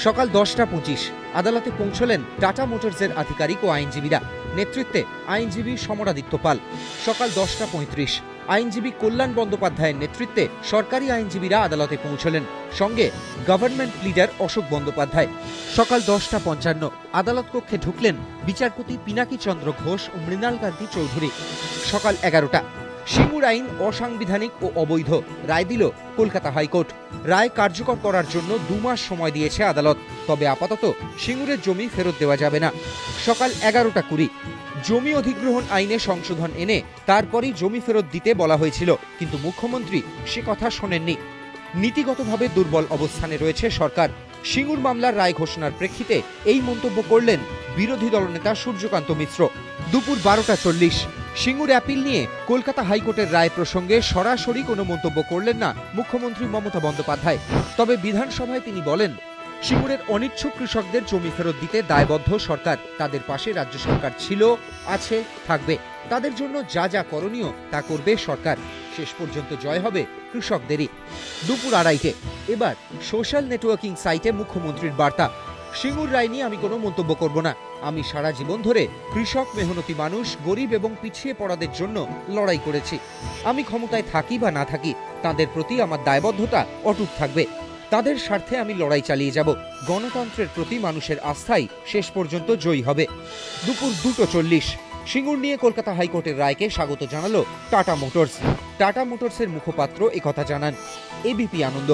সকাল 10:25 আদালতে পৌঁছলেন টাটা মোটরসের আধিকারিক ও আইনজীবীরা। নেতৃত্বে আইনজীবী সমরাদিত্য পাল। সকাল 10:35 আইনজীবী কল্যাণ বন্দ্যোপাধ্যায়ের নেতৃত্বে সরকারি আইনজীবীরা আদালতে পৌঁছলেন, সঙ্গে গভর্নমেন্ট লিডার অশোক বন্দ্যোপাধ্যায়। সকাল 10:55 আদালত কক্ষে ঢুকলেন বিচারপতি পিনাকি চন্দ্র ঘোষ ও মৃণাল কান্তি চৌধুরী। সকাল 11টা সিঙ্গুর আইন অসাংবিধানিক ও অবৈধ, রায় দিল কলকাতা হাইকোর্ট। রায় কার্যকর করার জন্য 2 মাস সময় দিয়েছে আদালত, তবে আপাতত সিঙ্গুরের জমি ফেরত দেওয়া যাবে না। সকাল 11:20 জমি অধিগ্রহণ আইনে সংশোধন এনে তারপরই জমি ফেরত দিতে বলা হয়েছিল, কিন্তু মুখ্যমন্ত্রী সে কথা শোনেননি। নীতিগতভাবে দুর্বল অবস্থানে রয়েছে সরকার। সিঙ্গুর মামলার রায় ঘোষণার প্রেক্ষিতে এই মন্তব্য করলেন বিরোধী দলনেতা সূর্যকান্ত মিশ্র। দুপুর 12:40 সিঙ্গুর অ্যাপিল নিয়ে কলকাতা হাইকোর্টের রায় প্রসঙ্গে সরাসরি কোনো মন্তব্য করলেন না মুখ্যমন্ত্রী মমতা বন্দ্যোপাধ্যায়। তবে বিধানসভায় তিনি বলেন, সিঙ্গুরের অনিচ্ছুক কৃষকদের জমি ফেরত দিতে দায়বদ্ধ সরকার। তাদের পাশে রাজ্য সরকার ছিল, আছে, থাকবে। তাদের জন্য যা যা করণীয় তা করবে সরকার। শেষ পর্যন্ত জয় হবে কৃষকদেরই। দুপুর 2:30 এবার সোশ্যাল নেটওয়ার্কিং সাইটে মুখ্যমন্ত্রীর বার্তা, সিঙ্গুর রায় নিয়ে আমি কোনো মন্তব্য করব না। আমি সারা জীবন ধরে কৃষক, মেহনতি মানুষ, গরিব এবং পিছিয়ে পড়াদের জন্য লড়াই করেছি। আমি ক্ষমতায় থাকি বা না থাকি, তাদের প্রতি আমার দায়বদ্ধতা অটুট থাকবে। তাদের স্বার্থে আমি লড়াই চালিয়ে যাব। গণতন্ত্রের প্রতি মানুষের আস্থাই শেষ পর্যন্ত জয়ী হবে। দুপুর 2:40 সিঙ্গুর নিয়ে কলকাতা হাইকোর্টের রায়কে স্বাগত জানালো টাটা মোটরস। টাটা মোটরসের মুখপাত্র একথা জানান। এবিপি আনন্দ।